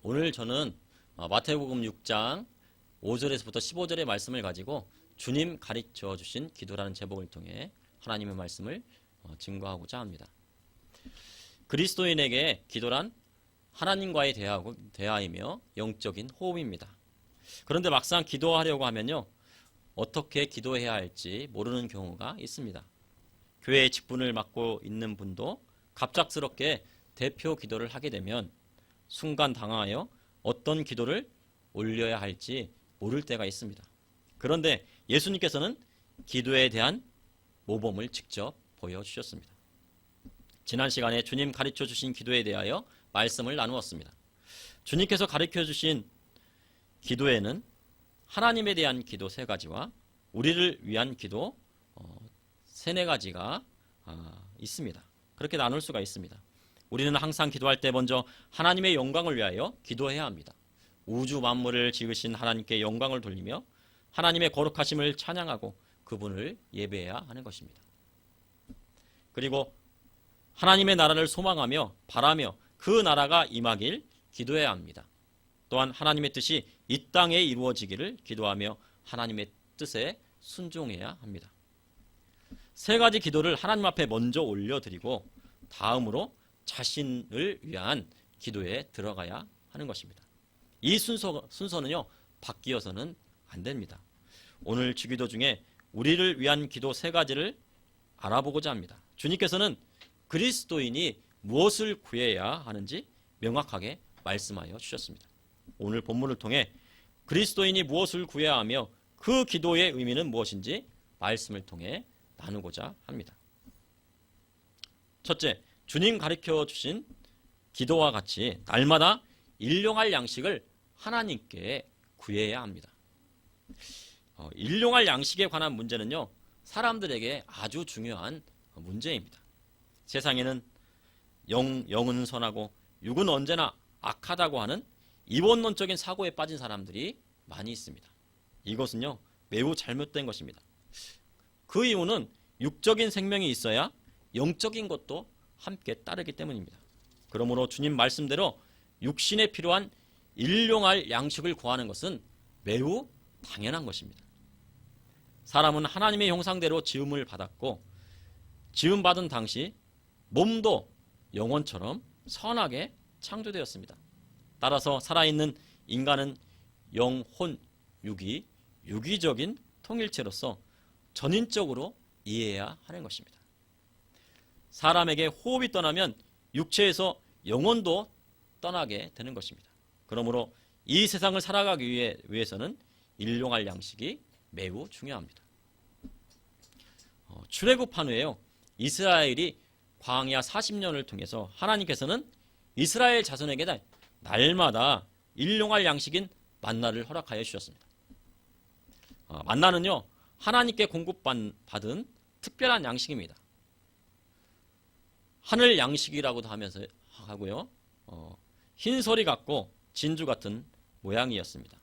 오늘 저는 마태복음 6장 5절에서부터 15절의 말씀을 가지고 주님 가르쳐 주신 기도라는 제목을 통해 하나님의 말씀을 증거하고자 합니다. 그리스도인에게 기도란 하나님과의 대화이며 영적인 호흡입니다. 그런데 막상 기도하려고 하면요, 어떻게 기도해야 할지 모르는 경우가 있습니다. 교회의 직분을 맡고 있는 분도 갑작스럽게 대표 기도를 하게 되면 순간 당황하여 어떤 기도를 올려야 할지 모를 때가 있습니다. 그런데 예수님께서는 기도에 대한 모범을 직접 보여주셨습니다. 지난 시간에 주님 가르쳐 주신 기도에 대하여 말씀을 나누었습니다. 주님께서 가르쳐 주신 기도에는 하나님에 대한 기도 3가지와 우리를 위한 기도 3-4가지가 있습니다. 그렇게 나눌 수가 있습니다. 우리는 항상 기도할 때 먼저 하나님의 영광을 위하여 기도해야 합니다. 우주 만물을 지으신 하나님께 영광을 돌리며 하나님의 거룩하심을 찬양하고 그분을 예배해야 하는 것입니다. 그리고 하나님의 나라를 소망하며 바라며 그 나라가 임하길 기도해야 합니다. 또한 하나님의 뜻이 이 땅에 이루어지기를 기도하며 하나님의 뜻에 순종해야 합니다. 3가지 기도를 하나님 앞에 먼저 올려드리고 다음으로 자신을 위한 기도에 들어가야 하는 것입니다. 이 순서는요, 바뀌어서는 안 됩니다. 오늘 주기도 중에 우리를 위한 기도 3가지를 알아보고자 합니다. 주님께서는 그리스도인이 무엇을 구해야 하는지 명확하게 말씀하여 주셨습니다. 오늘 본문을 통해 그리스도인이 무엇을 구해야 하며 그 기도의 의미는 무엇인지 말씀을 통해 나누고자 합니다. 첫째, 주님 가르쳐 주신 기도와 같이 날마다 일용할 양식을 하나님께 구해야 합니다. 일용할 양식에 관한 문제는요, 사람들에게 아주 중요한 문제입니다. 세상에는 영은 선하고 육은 언제나 악하다고 하는 이원론적인 사고에 빠진 사람들이 많이 있습니다. 이것은요, 매우 잘못된 것입니다. 그 이유는 육적인 생명이 있어야 영적인 것도 함께 따르기 때문입니다. 그러므로 주님 말씀대로 육신에 필요한 일용할 양식을 구하는 것은 매우 당연한 것입니다. 사람은 하나님의 형상대로 지음을 받았고 지음받은 당시 몸도 영혼처럼 선하게 창조되었습니다. 따라서 살아있는 인간은 영혼, 육이 유기적인 통일체로서 전인적으로 이해해야 하는 것입니다. 사람에게 호흡이 떠나면 육체에서 영혼도 떠나게 되는 것입니다. 그러므로 이 세상을 살아가기 위해서는 일용할 양식이 매우 중요합니다. 출애굽한 후에요, 이스라엘이 광야 40년을 통해서 하나님께서는 이스라엘 자손에게 날마다 일용할 양식인 만나를 허락하여 주셨습니다. 만나는요, 하나님께 공급받은 특별한 양식입니다. 하늘 양식이라고도 하고요, 흰소리 같고 진주 같은 모양이었습니다.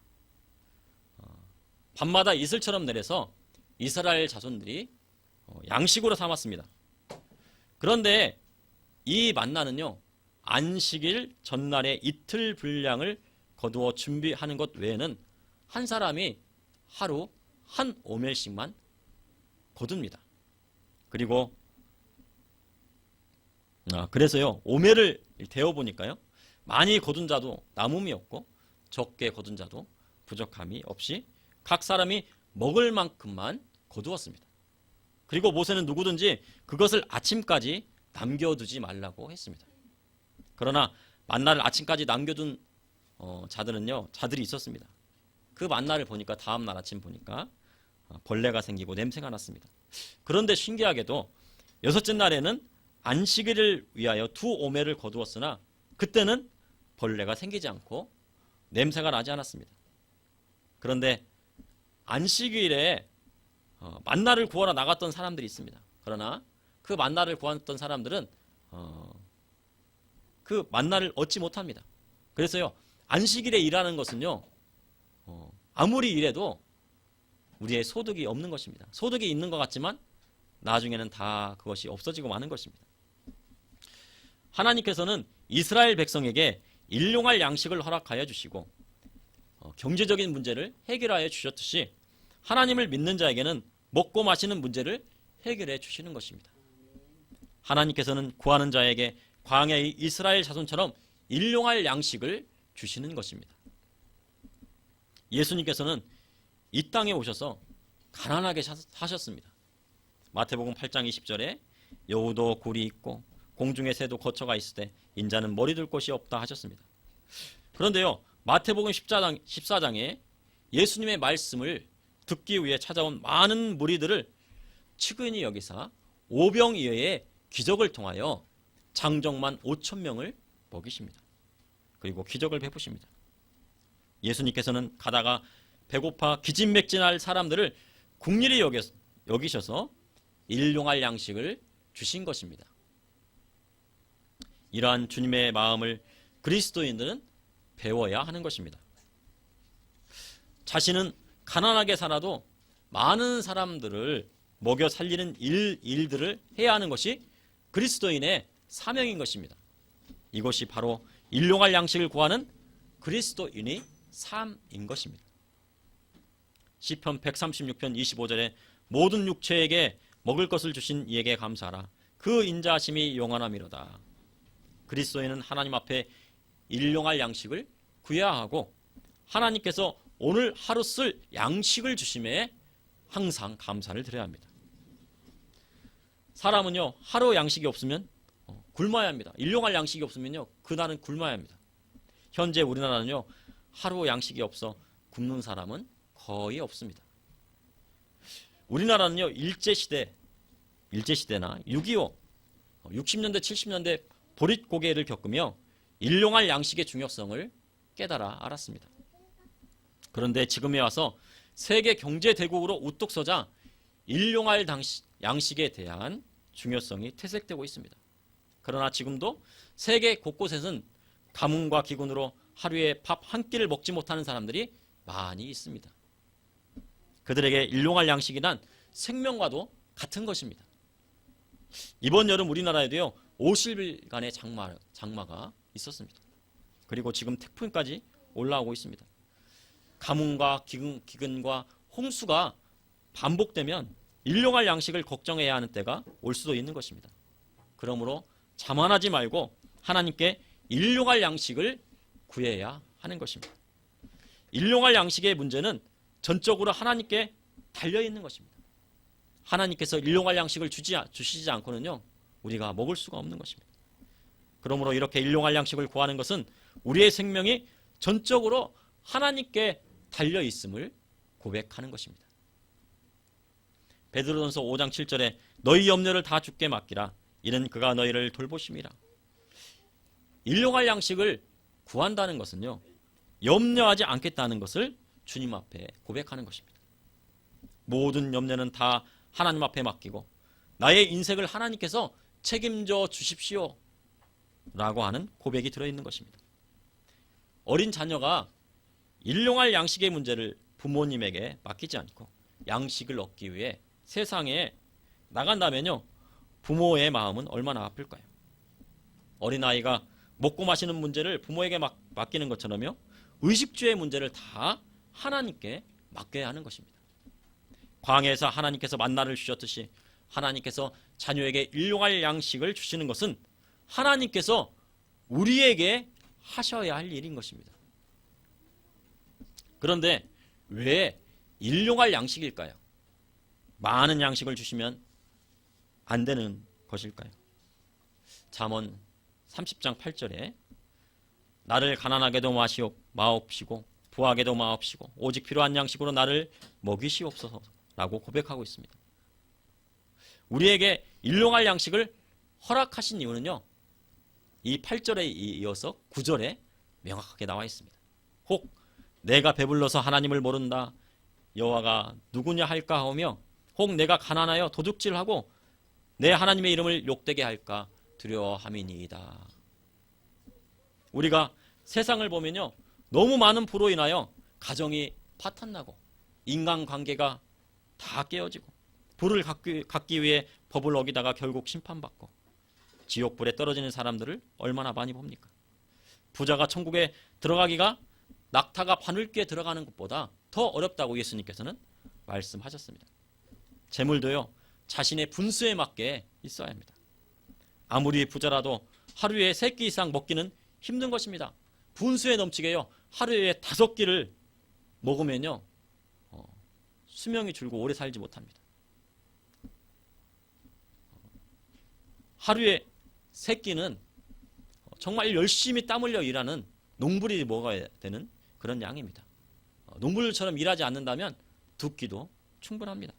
밤마다 이슬처럼 내려서 이스라엘 자손들이 양식으로 삼았습니다. 그런데 이 만나는요, 안식일 전날에 이틀 분량을 거두어 준비하는 것 외에는 한 사람이 하루 한 오멜씩만 거둡니다. 그리고 그래서요, 오멜을 데워보니까요, 많이 거둔 자도 남음이 없고 적게 거둔 자도 부족함이 없이 각 사람이 먹을 만큼만 거두었습니다. 그리고 모세는 누구든지 그것을 아침까지 남겨두지 말라고 했습니다. 그러나 만나를 아침까지 남겨둔 자들이 있었습니다. 그 만나를 보니까 다음날 아침 보니까 벌레가 생기고 냄새가 났습니다. 그런데 신기하게도 6째 날에는 안식일을 위하여 2오멜을 거두었으나 그때는 벌레가 생기지 않고 냄새가 나지 않았습니다. 그런데 안식일에 만나를 구하러 나갔던 사람들이 있습니다. 그러나 그 만나를 구했던 사람들은 그 만나를 얻지 못합니다. 그래서요, 안식일에 일하는 것은요, 아무리 일해도 우리의 소득이 없는 것입니다. 소득이 있는 것 같지만 나중에는 다 그것이 없어지고 마는 것입니다. 하나님께서는 이스라엘 백성에게 일용할 양식을 허락하여 주시고 경제적인 문제를 해결하여 주셨듯이 하나님을 믿는 자에게는 먹고 마시는 문제를 해결해 주시는 것입니다. 하나님께서는 구하는 자에게 광야의 이스라엘 자손처럼 일용할 양식을 주시는 것입니다. 예수님께서는 이 땅에 오셔서 가난하게 사셨습니다. 마태복음 8장 20절에 여우도 굴이 있고 공중의 새도 거처가 있을 때 인자는 머리 둘 곳이 없다 하셨습니다. 그런데요, 마태복음 14장에 예수님의 말씀을 듣기 위해 찾아온 많은 무리들을 측은히 여기사 오병이어의 기적을 통하여 장정만 5,000명을 먹이십니다. 그리고 기적을 베푸십니다. 예수님께서는 가다가 배고파 기진맥진할 사람들을 긍휼히 여기셔서 일용할 양식을 주신 것입니다. 이러한 주님의 마음을 그리스도인들은 배워야 하는 것입니다. 자신은 가난하게 살아도 많은 사람들을 먹여 살리는 일들을 해야 하는 것이 그리스도인의 사명인 것입니다. 이것이 바로 일용할 양식을 구하는 그리스도인의 삶인 것입니다. 시편 136편 25절에 모든 육체에게 먹을 것을 주신 이에게 감사하라. 그 인자하심이 영원함이로다. 그리스도인은 하나님 앞에 일용할 양식을 구해야 하고 하나님께서 오늘 하루 쓸 양식을 주심에 항상 감사를 드려야 합니다. 사람은요, 하루 양식이 없으면 굶어야 합니다. 일용할 양식이 없으면요, 그날은 굶어야 합니다. 현재 우리나라는요, 하루 양식이 없어 굶는 사람은 거의 없습니다. 우리나라는요, 일제시대나 6.25, 60년대, 70년대 보릿고개를 겪으며 일용할 양식의 중요성을 깨달아 알았습니다. 그런데 지금에 와서 세계 경제 대국으로 우뚝 서자 일용할 양식에 대한 중요성이 퇴색되고 있습니다. 그러나 지금도 세계 곳곳에는 가뭄과 기근으로 하루에 밥 한 끼를 먹지 못하는 사람들이 많이 있습니다. 그들에게 일용할 양식이란 생명과도 같은 것입니다. 이번 여름 우리나라에도요, 50일간의 장마가 있었습니다. 그리고 지금 태풍까지 올라오고 있습니다. 가뭄과 기근과 홍수가 반복되면 일용할 양식을 걱정해야 하는 때가 올 수도 있는 것입니다. 그러므로 자만하지 말고 하나님께 일용할 양식을 구해야 하는 것입니다. 일용할 양식의 문제는 전적으로 하나님께 달려있는 것입니다. 하나님께서 일용할 양식을 주시지 않고는요, 우리가 먹을 수가 없는 것입니다. 그러므로 이렇게 일용할 양식을 구하는 것은 우리의 생명이 전적으로 하나님께 달려있음을 고백하는 것입니다. 베드로전서 5장 7절에 너희 염려를 다 주께 맡기라. 이는 그가 너희를 돌보심이라. 일용할 양식을 구한다는 것은요, 염려하지 않겠다는 것을 주님 앞에 고백하는 것입니다. 모든 염려는 다 하나님 앞에 맡기고 나의 인생을 하나님께서 책임져 주십시오 라고 하는 고백이 들어있는 것입니다. 어린 자녀가 일용할 양식의 문제를 부모님에게 맡기지 않고 양식을 얻기 위해 세상에 나간다면요, 부모의 마음은 얼마나 아플까요? 어린아이가 먹고 마시는 문제를 부모에게 맡기는 것처럼요, 의식주의 문제를 다 하나님께 맡겨야 하는 것입니다. 광야에서 하나님께서 만나를 주셨듯이 하나님께서 자녀에게 일용할 양식을 주시는 것은 하나님께서 우리에게 하셔야 할 일인 것입니다. 그런데 왜 일용할 양식일까요? 많은 양식을 주시면 안 되는 것일까요? 잠언 30장 8절에 나를 가난하게도 마옵시고 부하게도 마옵시고 오직 필요한 양식으로 나를 먹이시옵소서라고 고백하고 있습니다. 우리에게 일용할 양식을 허락하신 이유는요, 이 8절에 이어서 9절에 명확하게 나와 있습니다. 혹 내가 배불러서 하나님을 모른다 여호와가 누구냐 할까 하며 혹 내가 가난하여 도둑질하고 내 하나님의 이름을 욕되게 할까 두려워함이니이다. 우리가 세상을 보면요, 너무 많은 부로 인하여 가정이 파탄나고 인간관계가 다 깨어지고 부를 갖기 위해 법을 어기다가 결국 심판받고 지옥불에 떨어지는 사람들을 얼마나 많이 봅니까? 부자가 천국에 들어가기가 낙타가 바늘귀에 들어가는 것보다 더 어렵다고 예수님께서는 말씀하셨습니다. 재물도요, 자신의 분수에 맞게 있어야 합니다. 아무리 부자라도 하루에 3끼 이상 먹기는 힘든 것입니다. 분수에 넘치게요, 하루에 5끼를 먹으면요, 수명이 줄고 오래 살지 못합니다. 하루에 3끼는 정말 열심히 땀 흘려 일하는 농부들이 먹어야 되는 그런 양입니다. 농부들처럼 일하지 않는다면 2끼도 충분합니다.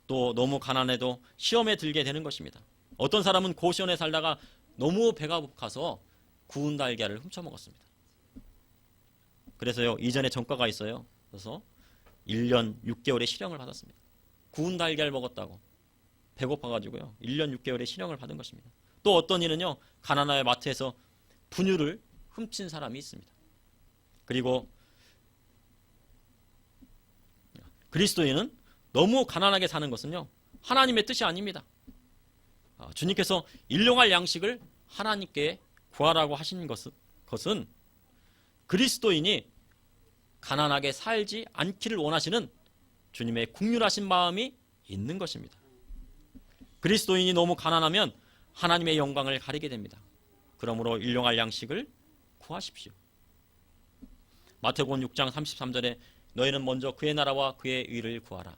또 너무 가난해도 시험에 들게 되는 것입니다. 어떤 사람은 고시원에 살다가 너무 배가 고파서 구운 달걀을 훔쳐 먹었습니다. 그래서요, 이전에 전과가 있어요. 그래서 1년 6개월의 실형을 받았습니다. 구운 달걀 먹었다고 배고파가지고요, 1년 6개월의 실형을 받은 것입니다. 또 어떤 이는요, 가나나의 마트에서 분유를 훔친 사람이 있습니다. 그리고 그리스도인은 너무 가난하게 사는 것은요, 하나님의 뜻이 아닙니다. 주님께서 일용할 양식을 하나님께 구하라고 하신 것은 그리스도인이 가난하게 살지 않기를 원하시는 주님의 국률하신 마음이 있는 것입니다. 그리스도인이 너무 가난하면 하나님의 영광을 가리게 됩니다. 그러므로 일용할 양식을 구하십시오. 마태복음 6장 33절에 너희는 먼저 그의 나라와 그의 의를 구하라.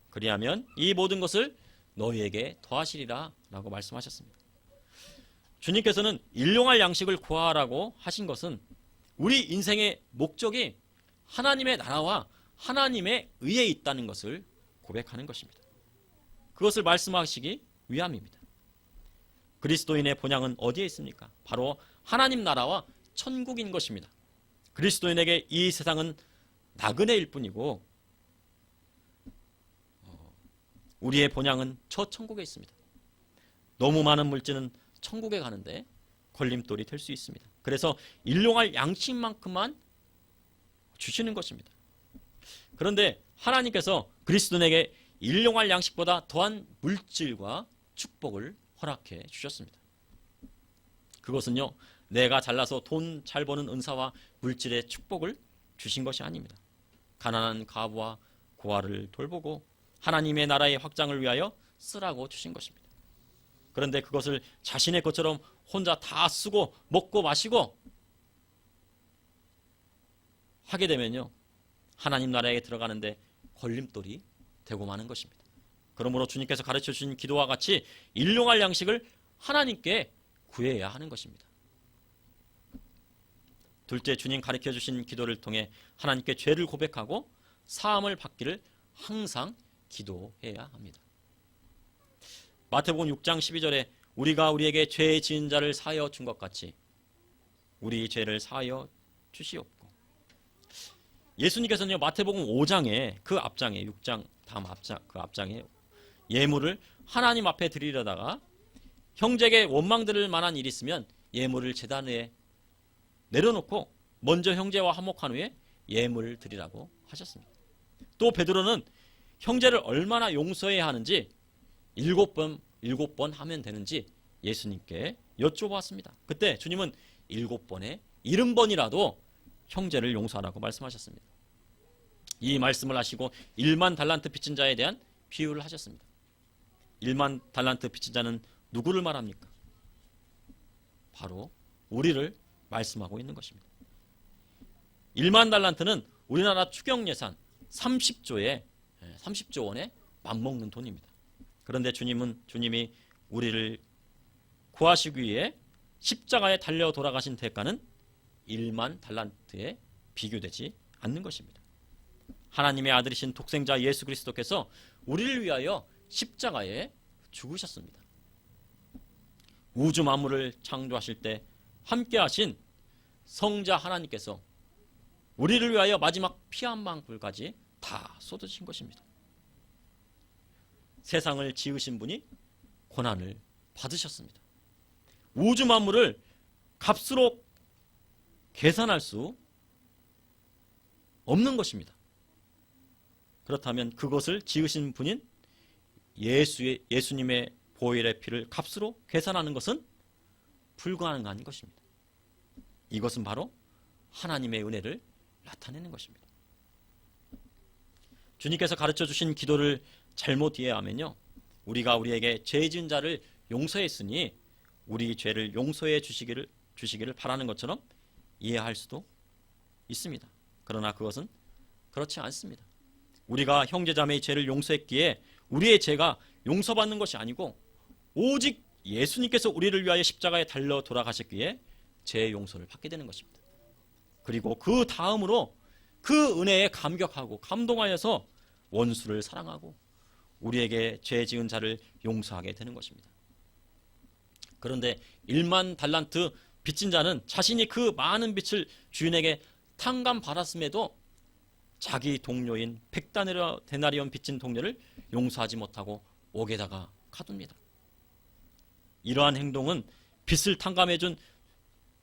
그리하면 이 모든 것을 너희에게 더하시리라 라고 말씀하셨습니다. 주님께서는 일용할 양식을 구하라고 하신 것은 우리 인생의 목적이 하나님의 나라와 하나님의 의에 있다는 것을 고백하는 것입니다. 그것을 말씀하시기 위함입니다. 그리스도인의 본향은 어디에 있습니까? 바로 하나님 나라와 천국인 것입니다. 그리스도인에게 이 세상은 나그네일 뿐이고 우리의 본향은 저 천국에 있습니다. 너무 많은 물질은 천국에 가는데 걸림돌이 될 수 있습니다. 그래서 일용할 양식만큼만 주시는 것입니다. 그런데 하나님께서 그리스도인에게 일용할 양식보다 더한 물질과 축복을 허락해 주셨습니다. 그것은요, 내가 잘나서 돈 잘 버는 은사와 물질의 축복을 주신 것이 아닙니다. 가난한 과부와 고아를 돌보고 하나님의 나라의 확장을 위하여 쓰라고 주신 것입니다. 그런데 그것을 자신의 것처럼 혼자 다 쓰고 먹고 마시고 하게 되면요, 하나님 나라에 들어가는데 걸림돌이 되고 마는 것입니다. 그러므로 주님께서 가르쳐 주신 기도와 같이 일용할 양식을 하나님께 구해야 하는 것입니다. 둘째, 주님 가르쳐 주신 기도를 통해 하나님께 죄를 고백하고 사함을 받기를 항상 기도해야 합니다. 마태복음 6장 12절에 우리가 우리에게 죄 지은 자를 사하여 준 것 같이 우리 죄를 사하여 주시옵고. 예수님께서는요, 마태복음 5장에 그 앞장에 6장 다음 앞장 그 앞장에 예물을 하나님 앞에 드리려다가 형제에게 원망 들을 만한 일이 있으면 예물을 제단 위에 내려놓고 먼저 형제와 화목한 후에 예물을 드리라고 하셨습니다. 또 베드로는 형제를 얼마나 용서해야 하는지 7번 하면 되는지 예수님께 여쭤봤습니다. 그때 주님은 7번에 70번이라도 형제를 용서하라고 말씀하셨습니다. 이 말씀을 하시고 1만 달란트 빚진 자에 대한 비유를 하셨습니다. 1만 달란트 빚진 자는 누구를 말합니까? 바로 우리를 말씀하고 있는 것입니다. 1만 달란트는 우리나라 추경 예산 30조 원에 맞먹는 돈입니다. 그런데 주님이 우리를 구하시기 위해 십자가에 달려 돌아가신 대가는 1만 달란트에 비교되지 않는 것입니다. 하나님의 아들이신 독생자 예수 그리스도께서 우리를 위하여 십자가에 죽으셨습니다. 우주 만물을 창조하실 때 함께 하신 성자 하나님께서 우리를 위하여 마지막 피 한 방울까지 다 쏟으신 것입니다. 세상을 지으신 분이 고난을 받으셨습니다. 우주 만물을 값으로 계산할 수 없는 것입니다. 그렇다면 그것을 지으신 분인 예수님의 보혈의 피를 값으로 계산하는 것은 불가능한 것입니다. 이것은 바로 하나님의 은혜를 나타내는 것입니다. 주님께서 가르쳐 주신 기도를 잘못 이해하면요, 우리가 우리에게 죄 지은 자를 용서했으니 우리 죄를 용서해 주시기를 바라는 것처럼 이해할 수도 있습니다. 그러나 그것은 그렇지 않습니다. 우리가 형제자매의 죄를 용서했기에 우리의 죄가 용서받는 것이 아니고 오직 예수님께서 우리를 위하여 십자가에 달려 돌아가셨기에 죄의 용서를 받게 되는 것입니다. 그리고 그 다음으로 그 은혜에 감격하고 감동하여서 원수를 사랑하고 우리에게 죄 지은 자를 용서하게 되는 것입니다. 그런데 1만 달란트 빚진 자는 자신이 그 많은 빚을 주인에게 탕감받았음에도 자기 동료인 100데나리온 빚진 동료를 용서하지 못하고 옥에다가 가둡니다. 이러한 행동은 빚을 탕감해준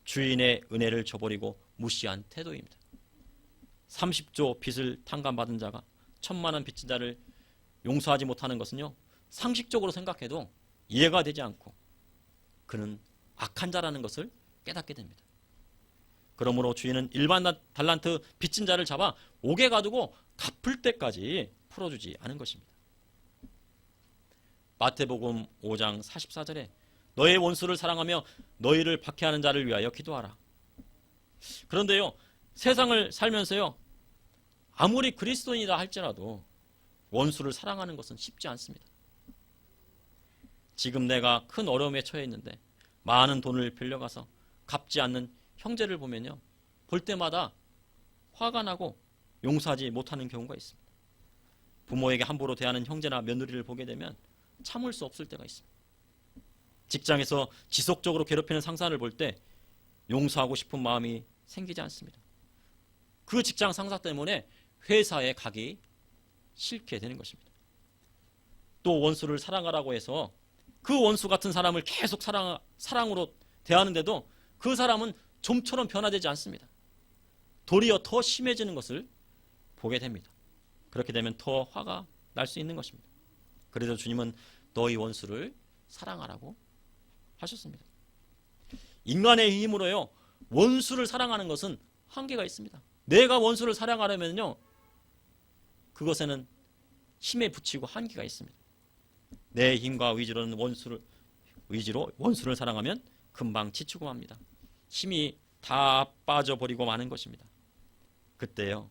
주인의 은혜를 저버리고 무시한 태도입니다. 30조 빚을 탕감받은 자가 1000만 원 빚진 자를 용서하지 못하는 것은요, 상식적으로 생각해도 이해가 되지 않고 그는 악한 자라는 것을 깨닫게 됩니다. 그러므로 주인은 1만 달란트 빚진 자를 잡아 옥에 가두고 갚을 때까지 풀어주지 않은 것입니다. 마태복음 5장 44절에 너의 원수를 사랑하며 너희를 박해하는 자를 위하여 기도하라. 그런데요, 세상을 살면서요, 아무리 그리스도인이라 할지라도 원수를 사랑하는 것은 쉽지 않습니다. 지금 내가 큰 어려움에 처해 있는데 많은 돈을 빌려가서 갚지 않는 형제를 보면요, 볼 때마다 화가 나고 용서하지 못하는 경우가 있습니다. 부모에게 함부로 대하는 형제나 며느리를 보게 되면 참을 수 없을 때가 있습니다. 직장에서 지속적으로 괴롭히는 상사를 볼 때 용서하고 싶은 마음이 생기지 않습니다. 그 직장 상사 때문에 회사에 가기 싫게 되는 것입니다. 또 원수를 사랑하라고 해서 그 원수 같은 사람을 계속 사랑으로 대하는데도 그 사람은 좀처럼 변화되지 않습니다. 도리어 더 심해지는 것을 보게 됩니다. 그렇게 되면 더 화가 날 수 있는 것입니다. 그래서 주님은 너희 원수를 사랑하라고 하셨습니다. 인간의 힘으로요, 원수를 사랑하는 것은 한계가 있습니다. 내가 원수를 사랑하려면요, 그것에는 힘에 부치고 한계가 있습니다. 내 힘과 의지로 원수를 사랑하면 금방 지치고 맙니다. 힘이 다 빠져버리고 마는 것입니다. 그때요,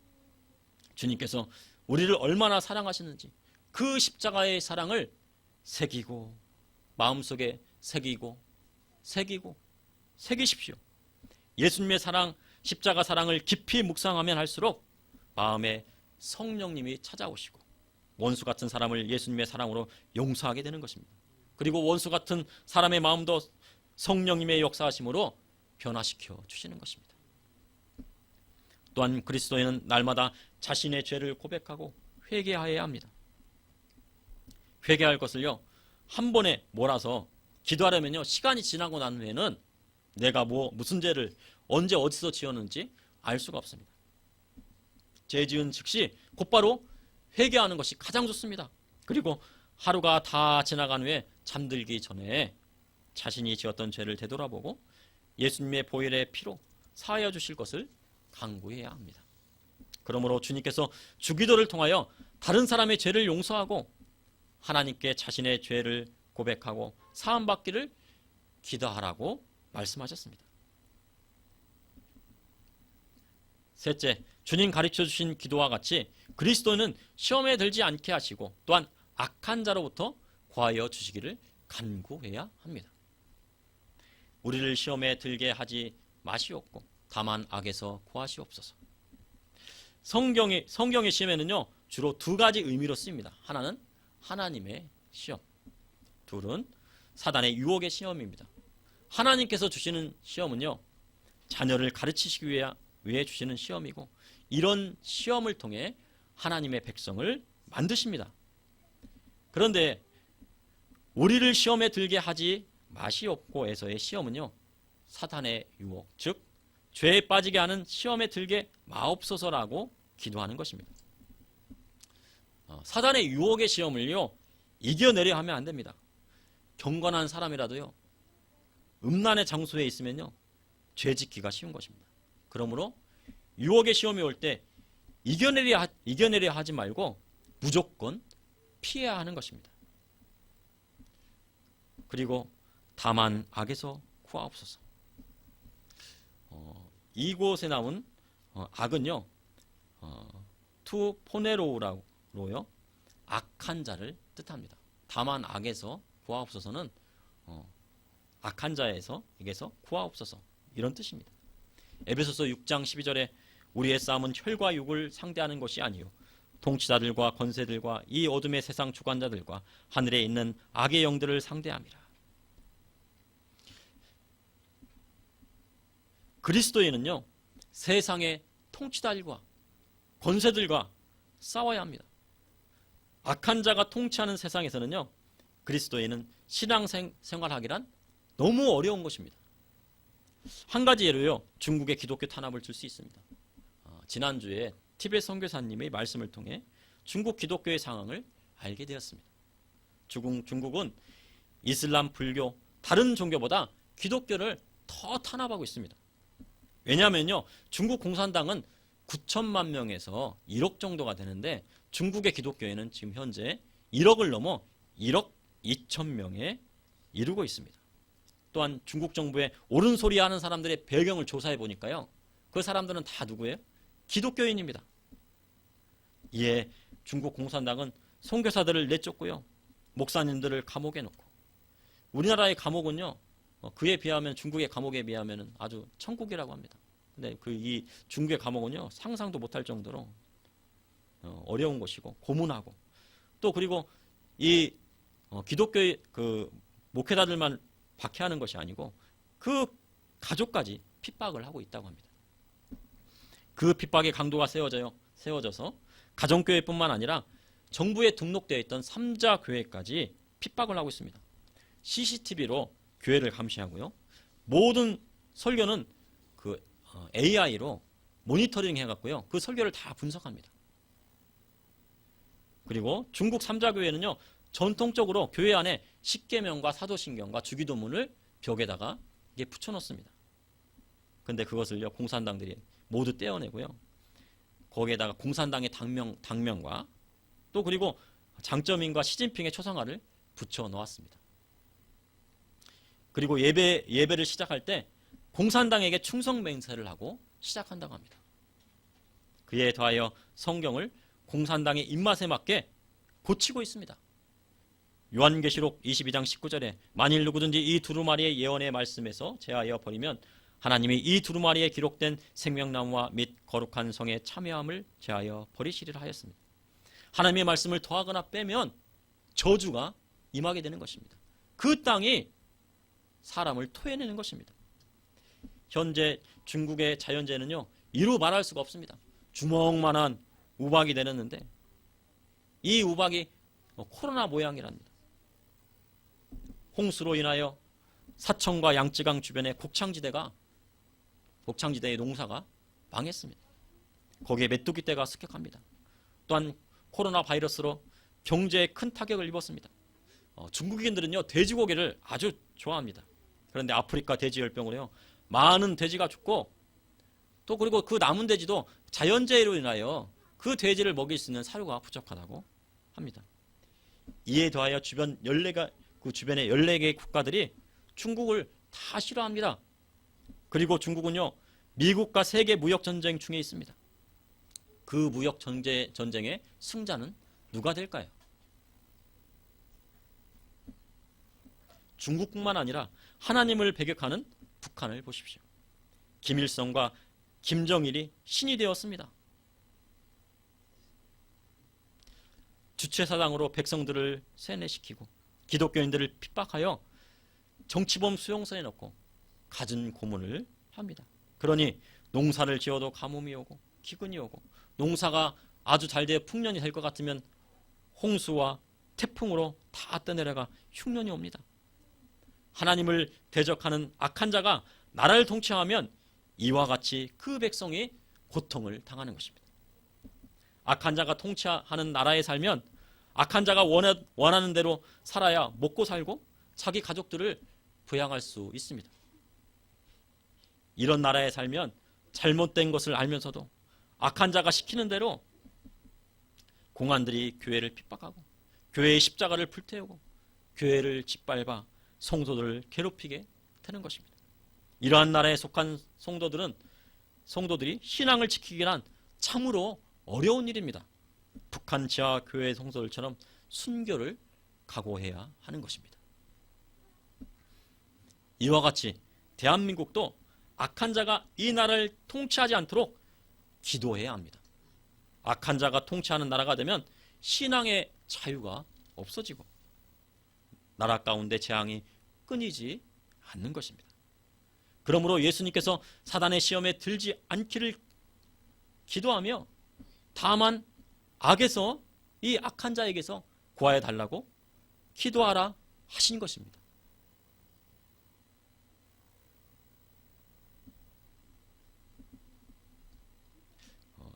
주님께서 우리를 얼마나 사랑하시는지 그 십자가의 사랑을 새기고 마음속에 새기십시오. 예수님의 사랑, 십자가 사랑을 깊이 묵상하면 할수록 마음에 성령님이 찾아오시고 원수 같은 사람을 예수님의 사랑으로 용서하게 되는 것입니다. 그리고 원수 같은 사람의 마음도 성령님의 역사하심으로 변화시켜 주시는 것입니다. 또한 그리스도인은 날마다 자신의 죄를 고백하고 회개하여야 합니다. 회개할 것을요, 한 번에 몰아서 기도하려면요, 시간이 지나고 난 후에는 내가 무슨 죄를 언제 어디서 지었는지 알 수가 없습니다. 죄 지은 즉시 곧바로 회개하는 것이 가장 좋습니다. 그리고 하루가 다 지나간 후에 잠들기 전에 자신이 지었던 죄를 되돌아보고 예수님의 보혈의 피로 사하여 주실 것을 간구해야 합니다. 그러므로 주님께서 주기도를 통하여 다른 사람의 죄를 용서하고 하나님께 자신의 죄를 고백하고 사함받기를 기도하라고 말씀하셨습니다. 셋째, 주님 가르쳐 주신 기도와 같이 그리스도는 시험에 들지 않게 하시고 또한 악한 자로부터 구하여 주시기를 간구해야 합니다. 우리를 시험에 들게 하지 마시옵고 다만 악에서 구하시옵소서. 성경의 시험에는요, 주로 두 가지 의미로 쓰입니다. 하나는 하나님의 시험, 둘은 사단의 유혹의 시험입니다. 하나님께서 주시는 시험은요, 자녀를 가르치시기 위해 주시는 시험이고 이런 시험을 통해 하나님의 백성을 만드십니다. 그런데 우리를 시험에 들게 하지 마시옵고에서의 시험은요, 사단의 유혹, 즉 죄에 빠지게 하는 시험에 들게 마옵소서라고 기도하는 것입니다. 사단의 유혹의 시험을요, 이겨내려 하면 안 됩니다. 경건한 사람이라도요, 음란의 장소에 있으면요, 죄짓기가 쉬운 것입니다. 그러므로 유혹의 시험이 올 때 이겨내려 하지 말고 무조건 피해야 하는 것입니다. 그리고 다만 악에서 구하옵소서. 이곳에 나온 악은요, 투 포네로우라고요, 악한 자를 뜻합니다. 다만 악에서 구하옵소서는 악한 자에서 구하옵소서, 이런 뜻입니다. 에베소서 6장 12절에 우리의 싸움은 혈과 육을 상대하는 것이 아니요 통치자들과 권세들과 이 어둠의 세상 주관자들과 하늘에 있는 악의 영들을 상대함이라. 그리스도인은요, 세상의 통치자들과 권세들과 싸워야 합니다. 악한 자가 통치하는 세상에서는요, 그리스도인은 신앙생활하기란 너무 어려운 것입니다. 한 가지 예로요, 중국의 기독교 탄압을 줄 수 있습니다. 지난주에 티베트 선교사님의 말씀을 통해 중국 기독교의 상황을 알게 되었습니다. 중국은 이슬람, 불교, 다른 종교보다 기독교를 더 탄압하고 있습니다. 왜냐하면요, 중국 공산당은 9천만 명에서 1억 정도가 되는데 중국의 기독교회는 지금 현재 1억을 넘어 1억 2천 명에 이르고 있습니다. 또한 중국 정부의 옳은 소리 하는 사람들의 배경을 조사해 보니까요, 그 사람들은 다 누구예요? 기독교인입니다. 이에 중국 공산당은 선교사들을 내쫓고요, 목사님들을 감옥에 놓고, 우리나라의 감옥은요, 그에 비하면 중국의 감옥에 비하면 아주 천국이라고 합니다. 근데 이 중국의 감옥은요, 상상도 못할 정도로 어려운 곳이고 고문하고, 또 그리고 이 기독교의 그 목회자들만 박해하는 것이 아니고 그 가족까지 핍박을 하고 있다고 합니다. 그 핍박의 강도가 세워져서 가정교회뿐만 아니라 정부에 등록되어 있던 3자 교회까지 핍박을 하고 있습니다. CCTV로 교회를 감시하고요, 모든 설교는 그 AI로 모니터링 해갖고요, 그 설교를 다 분석합니다. 그리고 중국 3자 교회는요, 전통적으로 교회 안에 십계명과 사도신경과 주기도문을 벽에다가 이게 붙여놓습니다. 근데 그것을요, 공산당들이 모두 떼어내고요, 거기에다가 공산당의 당명과 또 그리고 장쩌민과 시진핑의 초상화를 붙여 놓았습니다. 그리고 예배를 시작할 때 공산당에게 충성 맹세를 하고 시작한다고 합니다. 그에 더하여 성경을 공산당의 입맛에 맞게 고치고 있습니다. 요한계시록 22장 19절에 만일 누구든지 이 두루마리의 예언의 말씀에서 제하여 버리면 하나님이 이 두루마리에 기록된 생명나무와 및 거룩한 성에 참여함을 제하여 버리시리라 하였습니다. 하나님의 말씀을 더하거나 빼면 저주가 임하게 되는 것입니다. 그 땅이 사람을 토해내는 것입니다. 현재 중국의 자연재해는요, 이루 말할 수가 없습니다. 주먹만한 우박이 내렸는데 이 우박이 코로나 모양이랍니다. 홍수로 인하여 사천과 양쯔강 주변의 곡창지대의 농사가 망했습니다. 거기에 메뚜기떼가 습격합니다. 또한 코로나 바이러스로 경제에 큰 타격을 입었습니다. 중국인들은요, 돼지고기를 아주 좋아합니다. 그런데 아프리카 돼지열병으로요, 많은 돼지가 죽고, 또 그리고 그 남은 돼지도 자연재해로 인하여 그 돼지를 먹일 수 있는 사료가 부족하다고 합니다. 이에 더하여 주변의 14개 국가들이 중국을 다 싫어합니다. 그리고 중국은요, 미국과 세계 무역전쟁 중에 있습니다. 그 무역전쟁의 승자는 누가 될까요? 중국뿐만 아니라 하나님을 배격하는 북한을 보십시오. 김일성과 김정일이 신이 되었습니다. 주체사당으로 백성들을 세뇌시키고 기독교인들을 핍박하여 정치범 수용소에 넣고 갖은 고문을 합니다. 그러니 농사를 지어도 가뭄이 오고 기근이 오고, 농사가 아주 잘 되어 풍년이 될 것 같으면 홍수와 태풍으로 다 떠내려가 흉년이 옵니다. 하나님을 대적하는 악한 자가 나라를 통치하면 이와 같이 그 백성이 고통을 당하는 것입니다. 악한 자가 통치하는 나라에 살면 악한 자가 원하는 대로 살아야 먹고 살고 자기 가족들을 부양할 수 있습니다. 이런 나라에 살면 잘못된 것을 알면서도 악한 자가 시키는 대로 공안들이 교회를 핍박하고 교회의 십자가를 불태우고 교회를 짓밟아 성도들을 괴롭히게 되는 것입니다. 이러한 나라에 속한 성도들이 신앙을 지키기 위한 참으로 어려운 일입니다. 북한 지하 교회 성도들처럼 순교를 각오해야 하는 것입니다. 이와 같이 대한민국도 악한 자가 이 나라를 통치하지 않도록 기도해야 합니다. 악한 자가 통치하는 나라가 되면 신앙의 자유가 없어지고 나라 가운데 재앙이 끊이지 않는 것입니다. 그러므로 예수님께서 사단의 시험에 들지 않기를 기도하며 다만 악에서, 이 악한 자에게서 구하여 달라고 기도하라 하신 것입니다.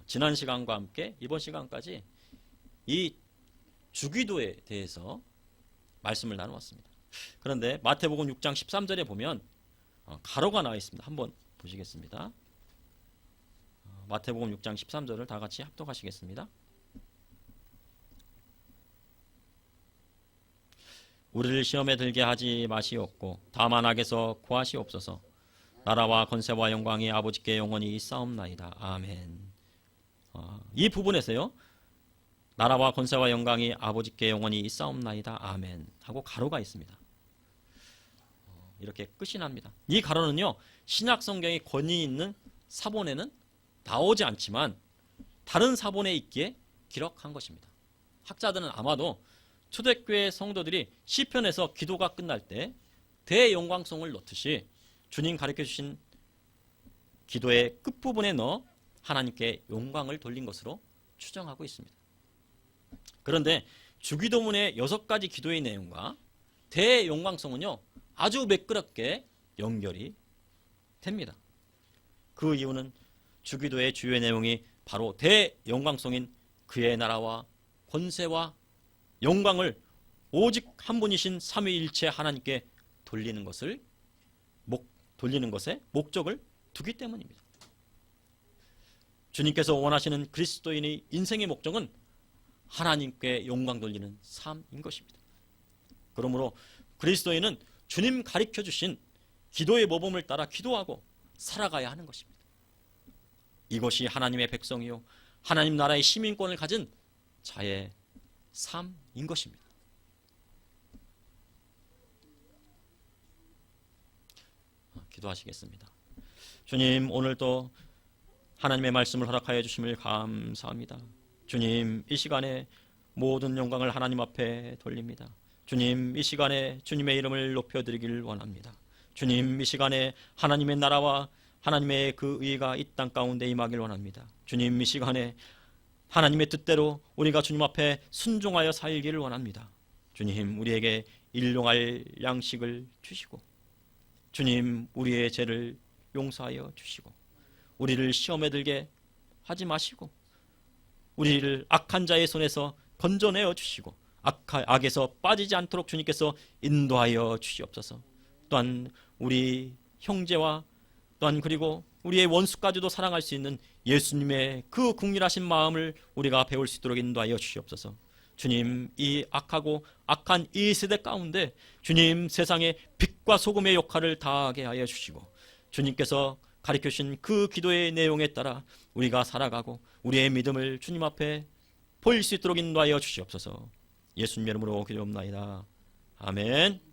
지난 시간과 함께 이번 시간까지 이 주기도에 대해서 말씀을 나누었습니다. 그런데 마태복음 6장 13절에 보면 가로가 나와 있습니다. 한번 보시겠습니다. 마태복음 6장 13절을 다 같이 합독하시겠습니다. 우리를 시험에 들게 하지 마시옵고 다만 악에서 구하시옵소서. 나라와 권세와 영광이 아버지께 영원히 있사옵나이다. 아멘. 이 부분에서요, 나라와 권세와 영광이 아버지께 영원히 있사옵나이다. 아멘 하고 가로가 있습니다. 이렇게 끝이 납니다. 이 가로는요, 신약 성경의 권위 있는 사본에는 나오지 않지만 다른 사본에 있기에 기록한 것입니다. 학자들은 아마도 초대교회 성도들이 시편에서 기도가 끝날 때 대영광송을 넣듯이 주님 가르쳐 주신 기도의 끝부분에 넣어 하나님께 영광을 돌린 것으로 추정하고 있습니다. 그런데 주기도문의 6가지 기도의 내용과 대영광송은요, 아주 매끄럽게 연결이 됩니다. 그 이유는 주기도의 주요 내용이 바로 대영광송인 그의 나라와 권세와 영광을 오직 한 분이신 삼위일체 하나님께 돌리는 것에 목적을 두기 때문입니다. 주님께서 원하시는 그리스도인의 인생의 목적은 하나님께 영광 돌리는 삶인 것입니다. 그러므로 그리스도인은 주님 가르쳐 주신 기도의 모범을 따라 기도하고 살아가야 하는 것입니다. 이것이 하나님의 백성이요 하나님 나라의 시민권을 가진 자의 삶인 것입니다. 기도하시겠습니다. 주님, 오늘도 하나님의 말씀을 허락하여 주심을 감사합니다. 주님, 이 시간에 모든 영광을 하나님 앞에 돌립니다. 주님, 이 시간에 주님의 이름을 높여드리길 원합니다. 주님, 이 시간에 하나님의 나라와 하나님의 그 의가 이 땅 가운데 임하길 원합니다. 주님, 이 시간에 하나님의 뜻대로 우리가 주님 앞에 순종하여 살기를 원합니다. 주님, 우리에게 일용할 양식을 주시고 주님, 우리의 죄를 용서하여 주시고 우리를 시험에 들게 하지 마시고 우리를 악한 자의 손에서 건져내어 주시고 악에서 빠지지 않도록 주님께서 인도하여 주시옵소서. 또한 우리 형제와 또한 그리고 우리의 원수까지도 사랑할 수 있는 예수님의 그 국률하신 마음을 우리가 배울 수 있도록 인도하여 주시옵소서. 주님, 이 악하고 악한 이 세대 가운데 주님 세상의 빛과 소금의 역할을 다하게 하여 주시고 주님께서 가르쳐 주신 그 기도의 내용에 따라 우리가 살아가고 우리의 믿음을 주님 앞에 보일 수 있도록 인도하여 주시옵소서. 예수님 이름으로 기도합나이다. 아멘.